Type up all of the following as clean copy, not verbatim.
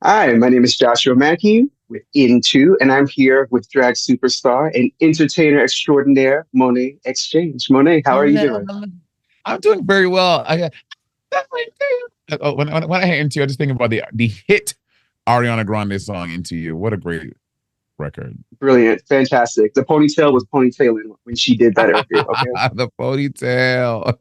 Hi, my name is Joshua Mackey with Into, and I'm here with drag superstar and entertainer extraordinaire, Monet Exchange. Monet, how are you Hello. doing? I'm doing very well. When I hear Into You, I just think about the hit Ariana Grande song Into You. What a great record. Brilliant, fantastic. The ponytail was ponytailing when she did that record, okay? The ponytail.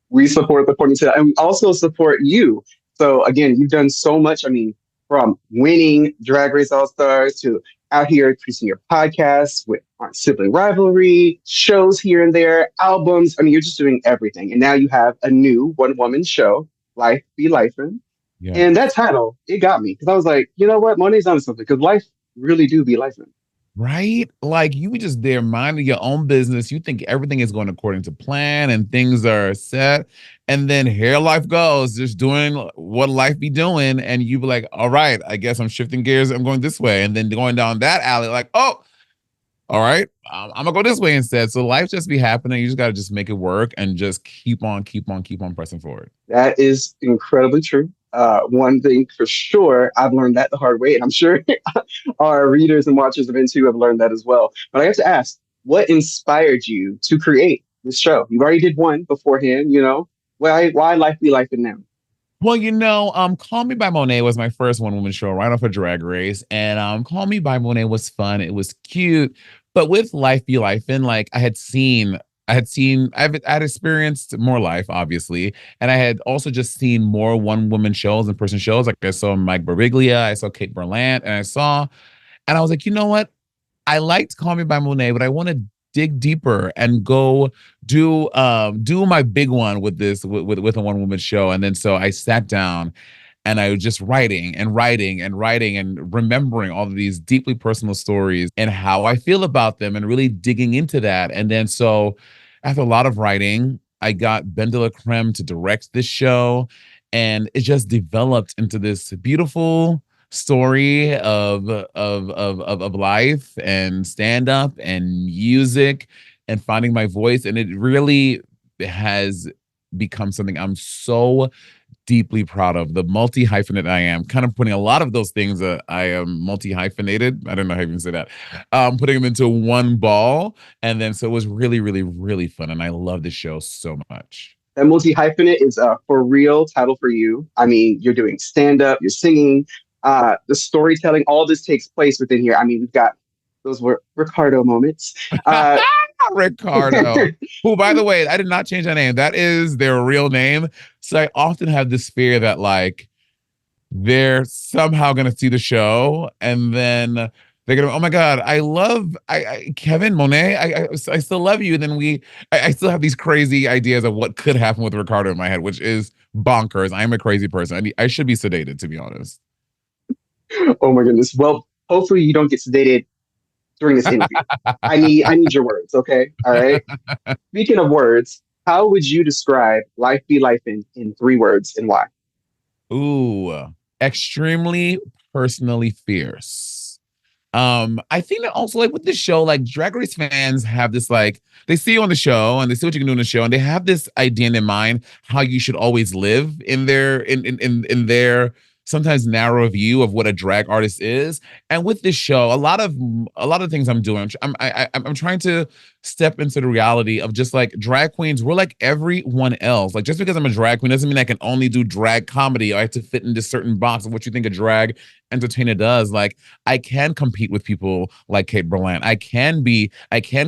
We support the ponytail and we also support you. So again, you've done so much. I mean, from winning Drag Race All Stars to out here increasing your podcasts with on sibling rivalry, shows here and there, albums. I mean, you're just doing everything. And now you have a new one woman show, Life Be Lifin. And that Yes. title, it got me because I was like, you know what? Monet's on something because life really do be lifing. Right? Like you be just there minding your own business. You think everything is going according to plan and things are set. And then here life goes, just doing what life be doing. And you be like, all right, I guess I'm shifting gears. I'm going this way. And then going down that alley, like, oh, all right, I'm gonna go this way instead. So life just be happening. You just gotta just make it work and just keep on pressing forward. That is incredibly true. One thing for sure, I've learned that the hard way, and I'm sure our readers and watchers of Into have learned that as well. But I have to ask, what inspired you to create this show? You already did one beforehand, you know. Why Life Be Life and Now? Well, Call Me by Monet was my first one woman show right off a Drag Race, and Call Me by Monet was fun. It was cute, but with Life Be Life in, like I had experienced more life, obviously, and I had also just seen more one woman shows and person shows. Like I saw Mike Birbiglia, I saw Kate Berlant, and I was like, you know what? I liked Call Me by Monet, but I want to dig deeper and go do my big one with this with a one woman show. And then so I sat down and I was just writing and writing and writing and remembering all of these deeply personal stories and how I feel about them and really digging into that. And then so after a lot of writing, I got BenDeLaCreme to direct this show, and it just developed into this beautiful story of life and stand up and music and finding my voice. And it really has become something I'm so deeply proud of. The multi hyphenate I am, kind of putting a lot of those things that I am multi hyphenated. I don't know how you can say that. Putting them into one ball. And then so it was really, really, really fun. And I love this show so much. That multi hyphenate is a for real title for you. I mean, you're doing stand up, you're singing, the storytelling. All this takes place within here. I mean, we've got those were Ricardo moments. Uh, Ricardo, who, by the way, I did not change that name. That is their real name. So I often have this fear that, like, they're somehow going to see the show and then they're going to, oh my God, Kevin Monet. I still love you. And then I still have these crazy ideas of what could happen with Ricardo in my head, which is bonkers. I am a crazy person. I should be sedated, to be honest. oh my goodness. Well, hopefully you don't get sedated during this interview. I need your words, okay? All right. Speaking of words, how would you describe Life Be Life in 3 words and why? Ooh, extremely personally fierce. I think that also, like, with this show, like, Drag Race fans have this, like, they see you on the show and they see what you can do in the show, and they have this idea in their mind how you should always live in their sometimes narrow view of what a drag artist is. And with this show, a lot of things I'm doing, I'm trying to step into the reality of just like drag queens. We're like everyone else. Like, just because I'm a drag queen doesn't mean I can only do drag comedy. I have to fit in this certain box of what you think a drag entertainer does. Like, I can compete with people like Kate Berlant. I can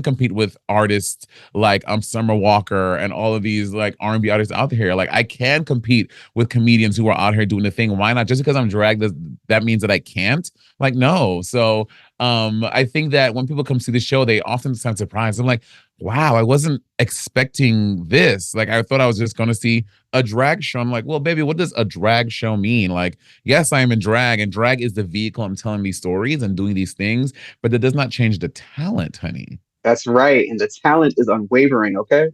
compete with artists like Summer Walker and all of these like R&B artists out here. Like, I can compete with comedians who are out here doing the thing. Why not? Just because I'm drag, that means that I can't? Like, no. So I think that when people come see the show, they often sound surprised. I'm like, wow, I wasn't expecting this. Like, I thought I was just going to see a drag show. I'm like, well, baby, what does a drag show mean? Like, yes, I am in drag, and drag is the vehicle I'm telling these stories and doing these things, but that does not change the talent, honey. That's right. And the talent is unwavering, okay?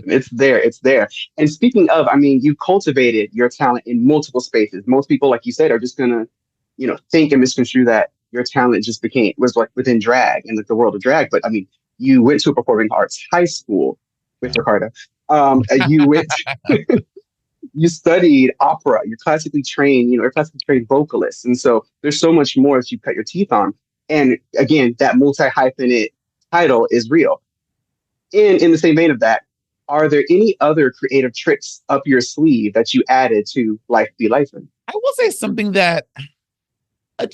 It's there. It's there. And speaking of, I mean, you cultivated your talent in multiple spaces. Most people, like you said, are just gonna, think and misconstrue that your talent just became was like within drag and like the world of drag. But I mean, you went to a performing arts high school with Yeah. Ricardo. You went you studied opera. You're classically trained. You're a classically trained vocalist, and so there's so much more that you cut your teeth on. And again, that multi hyphenate title is real. In the same vein of that, are there any other creative tricks up your sleeve that you added to Life Be Lifin'? I will say something that a,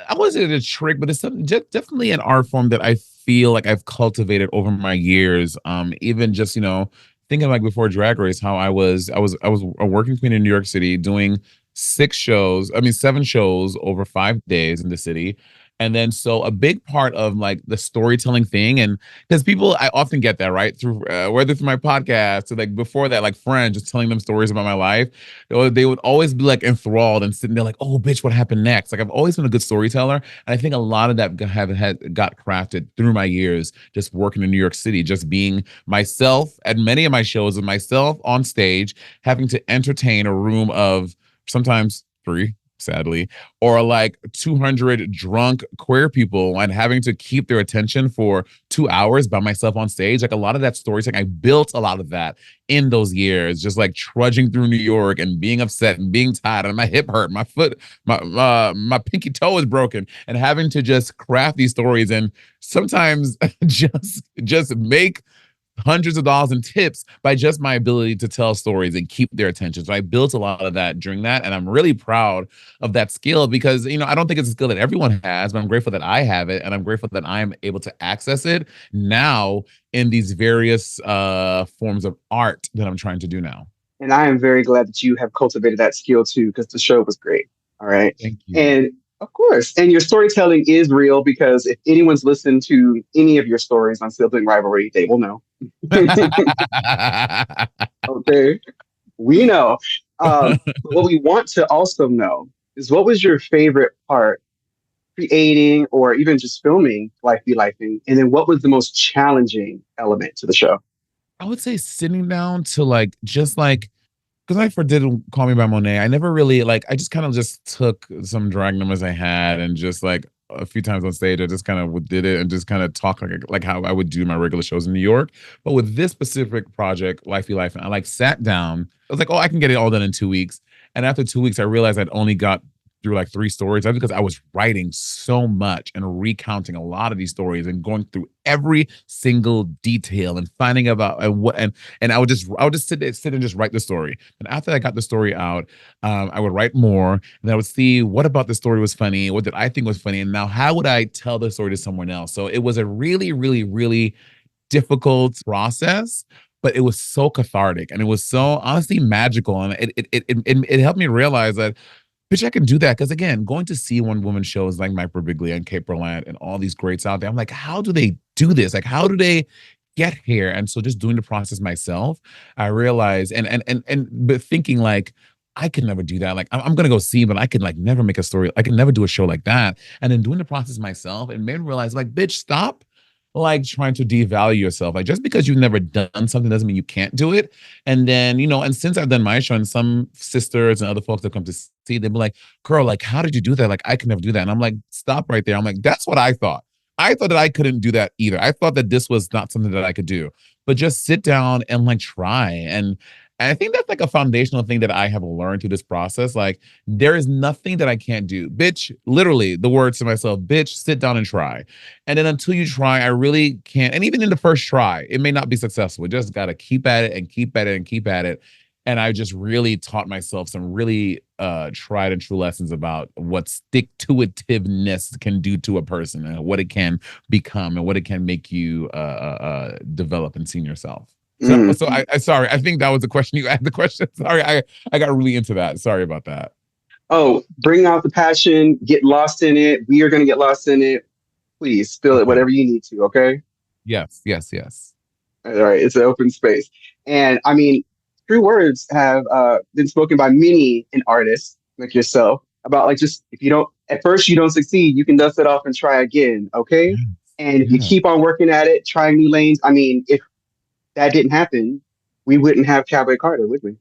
I wouldn't say it's a trick, but it's something definitely an art form that I feel like I've cultivated over my years. Even just thinking like before Drag Race, how I was a working queen in New York City doing 6 shows. I mean 7 shows over 5 days in the city. And then so a big part of like the storytelling thing, and because people I often get that right through whether through my podcast or like before that, like friends just telling them stories about my life, or they would always be like enthralled and sitting there like, oh, bitch, what happened next? Like I've always been a good storyteller, and I think a lot of that got crafted through my years just working in New York City, just being myself at many of my shows, and myself on stage, having to entertain a room of sometimes three. Sadly, or like 200 drunk queer people and having to keep their attention for 2 hours by myself on stage. Like a lot of that storytelling, I built a lot of that in those years, just like trudging through New York and being upset and being tired and my hip hurt, my foot, my pinky toe is broken, and having to just craft these stories and sometimes just make hundreds of dollars in tips by just my ability to tell stories and keep their attention. So I built a lot of that during that. And I'm really proud of that skill because, I don't think it's a skill that everyone has, but I'm grateful that I have it. And I'm grateful that I'm able to access it now in these various forms of art that I'm trying to do now. And I am very glad that you have cultivated that skill too, because the show was great. All right. Thank you. And of course, and your storytelling is real because if anyone's listened to any of your stories on Sibling Rivalry, they will know. Okay. We know. But what we want to also know is what was your favorite part creating or even just filming Life Be Lifing? And then what was the most challenging element to the show? I would say sitting down to like just like because I first did Call Me by Monet, I never really like I just kind of just took some drag numbers I had and just like a few times on stage I just kind of did it and just kind of talk like how I would do my regular shows in New York. But with this specific project, Life Be Life, I like sat down. I was like, oh, I can get it all done in 2 weeks. And after 2 weeks, I realized I'd only got through like 3 stories. That's because I was writing so much and recounting a lot of these stories and going through every single detail and finding about and I would just sit and just write the story. And after I got the story out, I would write more, and I would see what about the story was funny, what did I think was funny, and now how would I tell the story to someone else. So it was a really, really, really difficult process, but it was so cathartic and it was so honestly magical, and it helped me realize that bitch, I can do that. Because again, going to see one woman shows like Mike Birbiglia and Kate Berlant and all these greats out there, I'm like, how do they do this? Like, how do they get here? And so just doing the process myself, I realized but thinking like, I could never do that. Like, I'm gonna go see, but I could like never make a story. I could never do a show like that. And then doing the process myself, it made me realize, like, bitch, stop like trying to devalue yourself. Like just because you've never done something doesn't mean you can't do it. And then, and since I've done my show and some sisters and other folks that come to see, they'll be like, girl, like, how did you do that? Like, I could never do that. And I'm like, stop right there. I'm like, that's what I thought. I thought that I couldn't do that either. I thought that this was not something that I could do, but just sit down and like try. And I think that's like a foundational thing that I have learned through this process. Like, there is nothing that I can't do. Bitch, literally, the words to myself, bitch, sit down and try. And then until you try, I really can't. And even in the first try, it may not be successful. You just got to keep at it and keep at it and keep at it. And I just really taught myself some really tried and true lessons about what stick-to-itiveness can do to a person and what it can become and what it can make you develop and see in yourself. So I sorry, I think that was the question you asked the question. Sorry, I got really into that. Sorry about that. Oh, bring out the passion, get lost in it. We are going to get lost in it. Please spill it, whatever you need to. Okay. Yes, yes, yes. All right. It's an open space. And I mean, true words have been spoken by many an artist like yourself about like, just if you don't, at first you don't succeed, you can dust it off and try again. Okay. And if you keep on working at it, trying new lanes, I mean, if that didn't happen, we wouldn't have Cowboy Carter, would we?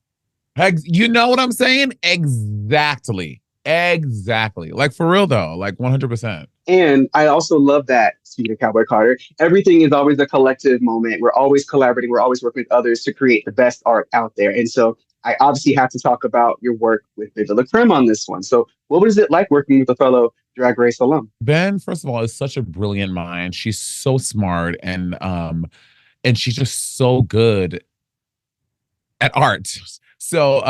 You know what I'm saying? Exactly. Exactly. Like for real though, like 100%. And I also love that, speaking of Cowboy Carter, everything is always a collective moment. We're always collaborating. We're always working with others to create the best art out there. And so I obviously have to talk about your work with BenDeLaCreme on this one. So, what was it like working with a fellow Drag Race alum? Ben, first of all, is such a brilliant mind. She's so smart and she's just so good at art. So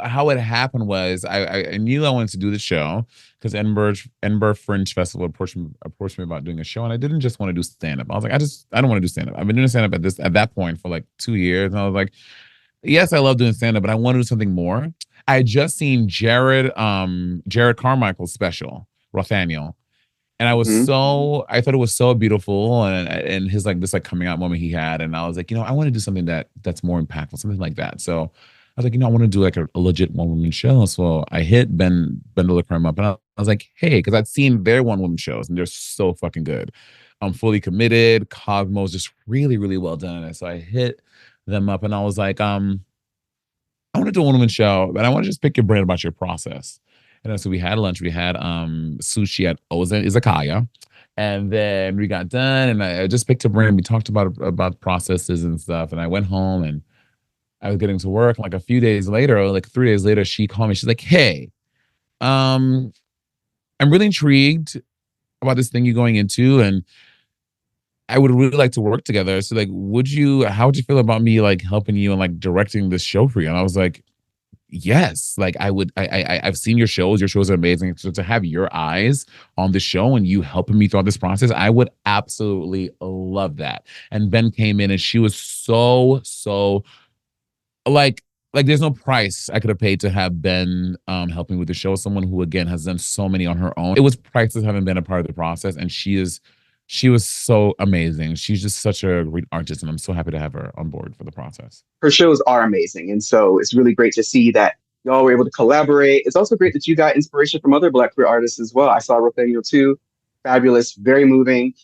how it happened was I knew I wanted to do the show because Edinburgh Fringe Festival approached me about doing a show, and I didn't just want to do stand up. I was like, I don't want to do stand up. I've been doing stand up at that point for like 2 years, and I was like, yes, I love doing stand up, but I want to do something more. I had just seen Jared Carmichael's special, Rothaniel, and Hmm. I thought it was so beautiful, and his like this like coming out moment he had, and I was like, I want to do something that's more impactful, something like that. So I was like, I want to do like a legit one woman show. So I hit BenDeLaCreme up, and I was like, hey, because I'd seen their one woman shows, and they're so fucking good. I'm fully committed. Cosmo's just really really well done, and so I hit them up, and I was like, I want to do a one woman show, but I want to just pick your brain about your process. And then, so we had lunch. We had sushi at Ozen Izakaya. And then we got done, and I just picked her brain. We talked about processes and stuff. And I went home, and I was getting to work. Like a few days later, or like 3 days later, she called me. She's like, "Hey, um, I'm really intrigued about this thing you're going into, and I would really like to work together. So, like, how would you feel about me like helping you and like directing this show for you?" And I was like, yes, like I would. I've seen your shows. Your shows are amazing. So to have your eyes on the show and you helping me throughout this process, I would absolutely love that. And Ben came in and she was so like there's no price I could have paid to have Ben helping with the show. Someone who again has done so many on her own. It was priceless having been a part of the process, and she was so amazing. She's just such a great artist, and I'm so happy to have her on board for the process. Her shows are amazing. And so it's really great to see that y'all were able to collaborate. It's also great that you got inspiration from other Black queer artists as well. I saw Nathaniel too. Fabulous, very moving.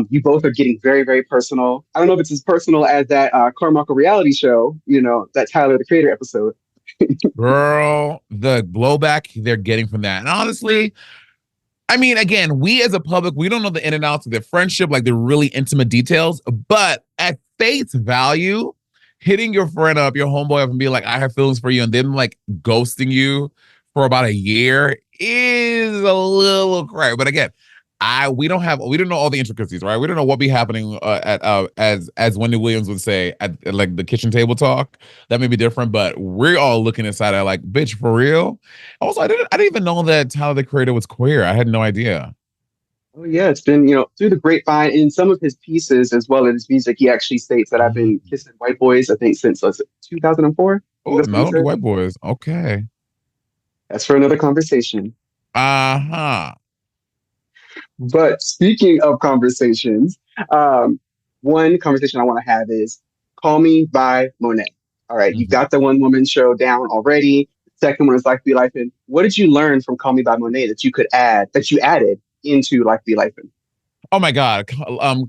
You both are getting very, very personal. I don't know if it's as personal as that Carmichael reality show, that Tyler the Creator episode. Girl, the blowback they're getting from that. And honestly, I mean, again, we as a public, we don't know the in and outs of their friendship, like the really intimate details. But at face value, hitting your friend up, your homeboy up, and being like, I have feelings for you, and then like ghosting you for about a year is a little crazy. But again, we don't know all the intricacies, right? We don't know what be happening at as Wendy Williams would say at like the kitchen table talk. That may be different, but we're all looking inside at like, bitch, for real. Also, I didn't even know that Tyler the Creator was queer. I had no idea. Oh yeah, it's been, through the grapevine in some of his pieces as well as his music, he actually states that I've been Mm. kissing white boys, I think since 2004. I think Oh, that's what he not only said. white boys. Okay. That's for another conversation. Uh-huh. But speaking of conversations, um, one conversation I want to have is Call Me by Monet. All right, you Mhm. got the one woman show down already. The second one is Life Be Lifin. What did you learn from Call Me by Monet that you added into Life Be Lifin? Oh my God.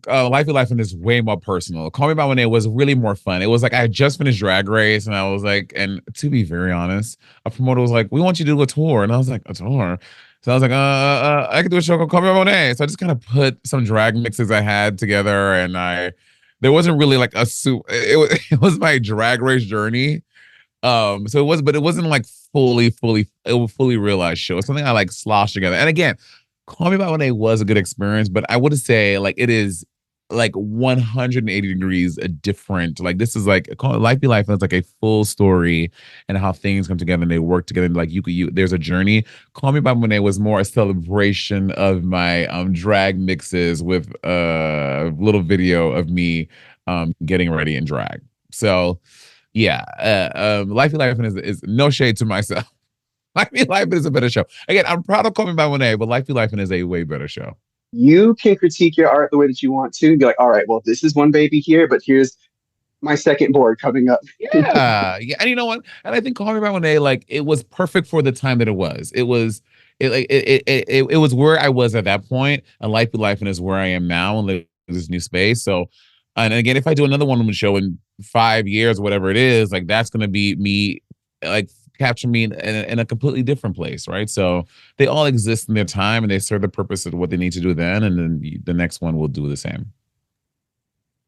Life of Life is way more personal. Call Me by My Name was really more fun. It was like I had just finished Drag Race, and I was like, and to be very honest, a promoter was like, "We want you to do a tour," and I was like, "A tour?" So I was like, I could do a show called Call Me by My Name." So I just kind of put some drag mixes I had together, and there wasn't really like a suit. It was my Drag Race journey. So but it wasn't like it was fully realized show. It's something I like sloshed together. And again, Call Me by One A was a good experience, but I would say like it is like 180 degrees a different. Like this is like Life Be Life is like a full story and how things come together and they work together. And like there's a journey. Call Me by One A was more a celebration of my drag mixes with a little video of me getting ready in drag. So yeah, Life Be Life is no shade to myself. Life Be Life is a better show. Again, I'm proud of Call Me by Monet, but Life Be Life is a way better show. You can critique your art the way that you want to. Be like, all right, well, this is one baby here, but here's my second board coming up. Yeah, yeah, and you know what? And I think Call Me by Monet, like it was perfect for the time that it was. It was where I was at that point, and Life Be Life is where I am now in this new space. So, and again, if I do another one woman show in 5 years, whatever it is, like that's gonna be me, like capture me in a completely different place, right? So they all exist in their time and they serve the purpose of what they need to do then, and then the next one will do the same.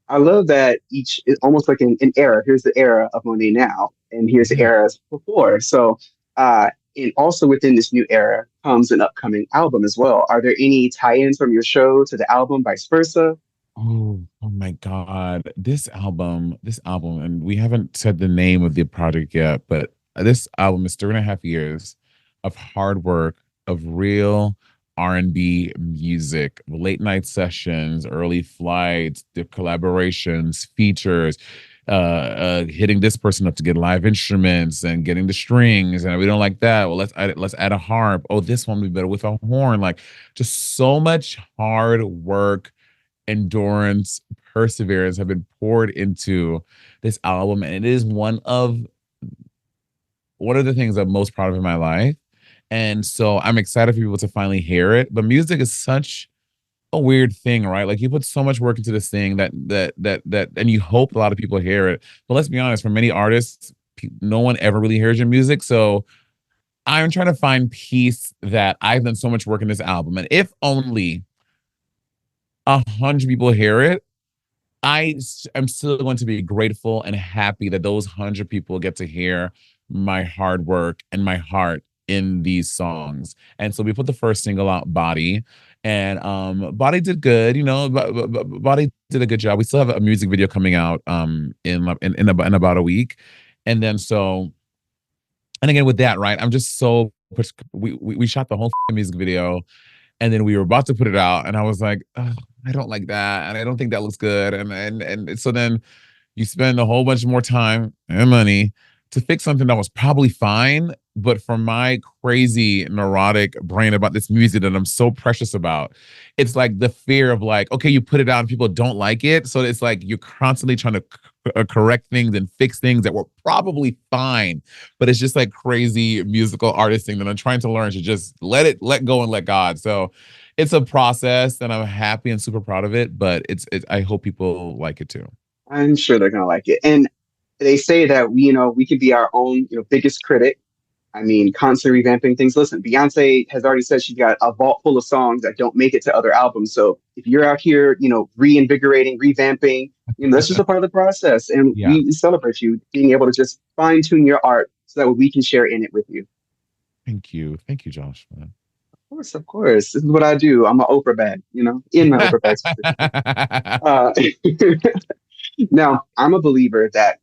I love that each is almost like an era. Here's the era of Monet now. and here's the Yeah. eras before. So, and also within this new era comes an upcoming album as well. Are there any tie-ins from your show to the album, vice versa? Oh my God. This album, and we haven't said the name of the project yet, but this album is 3.5 years of hard work, of real R&B music, late night sessions, early flights, the collaborations, features, hitting this person up to get live instruments and getting the strings, and we don't like that. Well, let's add a harp. Oh, this one would be better with a horn. Like just so much hard work, endurance, perseverance have been poured into this album, and it is one of the things I'm most proud of in my life. And so I'm excited for people to finally hear it. But music is such a weird thing, right? Like you put so much work into this thing and you hope a lot of people hear it. But let's be honest, for many artists, no one ever really hears your music. So I'm trying to find peace that I've done so much work in this album, and if only 100 people hear it, I'm still going to be grateful and happy that those 100 people get to hear my hard work and my heart in these songs. And so we put the first single out, Body, and Body did good. Body did a good job. We still have a music video coming out in about a week, and then so and again with that, right? I'm just so we shot the whole music video, and then we were about to put it out, and I was like, oh, I don't like that, and I don't think that looks good, and so then you spend a whole bunch more time and money to fix something that was probably fine, but for my crazy neurotic brain about this music that I'm so precious about, it's like the fear of like, okay, you put it out and people don't like it, so it's like you're constantly trying to correct things and fix things that were probably fine, but it's just like crazy musical artist thing that I'm trying to learn to just let go and let God. So it's a process, and I'm happy and super proud of it, but I hope people like it too. I'm sure they're gonna like it. And they say that we can be our own, biggest critic. I mean, constantly revamping things. Listen, Beyonce has already said she's got a vault full of songs that don't make it to other albums. So if you're out here, reinvigorating, revamping, that's just a part of the process. And Yeah. we celebrate you being able to just fine tune your art so that we can share in it with you. Thank you. Thank you, Josh, man. Of course, of course. This is what I do. I'm an Oprah bag, in my Oprah bag specifically. Uh, now, I'm a believer that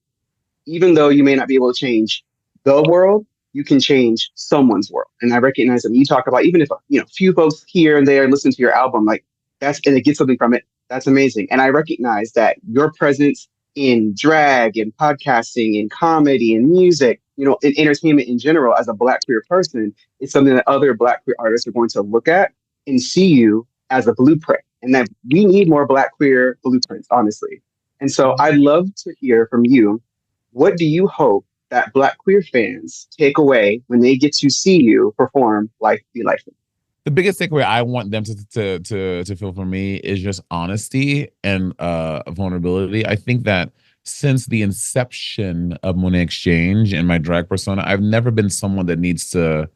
even though you may not be able to change the world, you can change someone's world. And I recognize that when you talk about, even if few folks here and there listen to your album, like and they get something from it, that's amazing. And I recognize that your presence in drag and podcasting and comedy and music, in entertainment in general, as a Black queer person, is something that other Black queer artists are going to look at and see you as a blueprint. And that we need more Black queer blueprints, honestly. And so I'd love to hear from you, what do you hope that Black queer fans take away when they get to see you perform Life Be Lifin? The biggest takeaway I want them to feel from me is just honesty and vulnerability. I think that since the inception of Monét Exchange and my drag persona, I've never been someone that needs to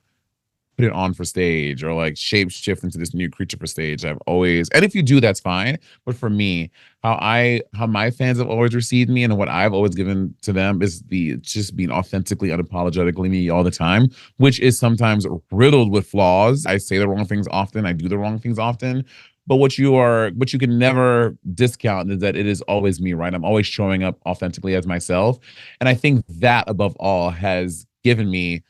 put it on for stage or like shape shift into this new creature for stage. I've always, and if you do, that's fine. But for me, how my fans have always received me and what I've always given to them is the just being authentically, unapologetically me all the time, which is sometimes riddled with flaws. I say the wrong things often. I do the wrong things often. But what you can never discount is that it is always me, right? I'm always showing up authentically as myself. And I think that above all has given me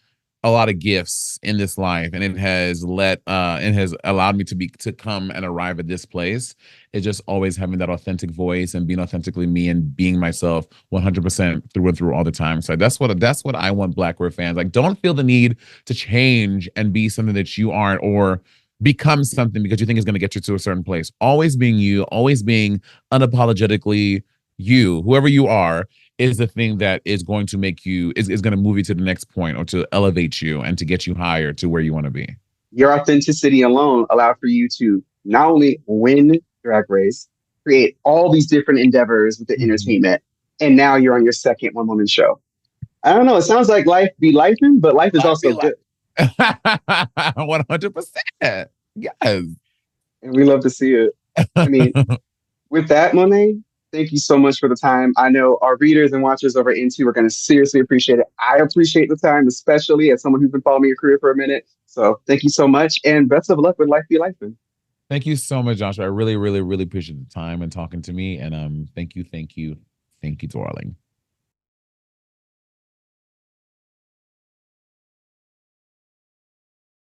a lot of gifts in this life, and it has allowed me to come and arrive at this place. It's just always having that authentic voice and being authentically me and being myself 100% through and through all the time. So that's what I want Black queer fans, like, don't feel the need to change and be something that you aren't, or become something because you think is going to get you to a certain place. Always being you, always being unapologetically you, whoever you are, is the thing that is going to make you is going to move you to the next point, or to elevate you and to get you higher to where you want to be. Your authenticity alone allowed for you to not only win Drag Race, create all these different endeavors with the Mhm. entertainment, and now you're on your second one woman show. I don't know. It sounds like life be lifing, but life is Life be also like good. 100%. Yes. And we love to see it. I mean, with that, Monet, Thank you so much for the time. I know our readers and watchers over at N2 are going to seriously appreciate it. I appreciate the time, especially as someone who's been following your career for a minute. So thank you so much, and best of luck with Life Be Lifin. Thank you so much, Joshua. I really, really, really appreciate the time and talking to me. And thank you, darling.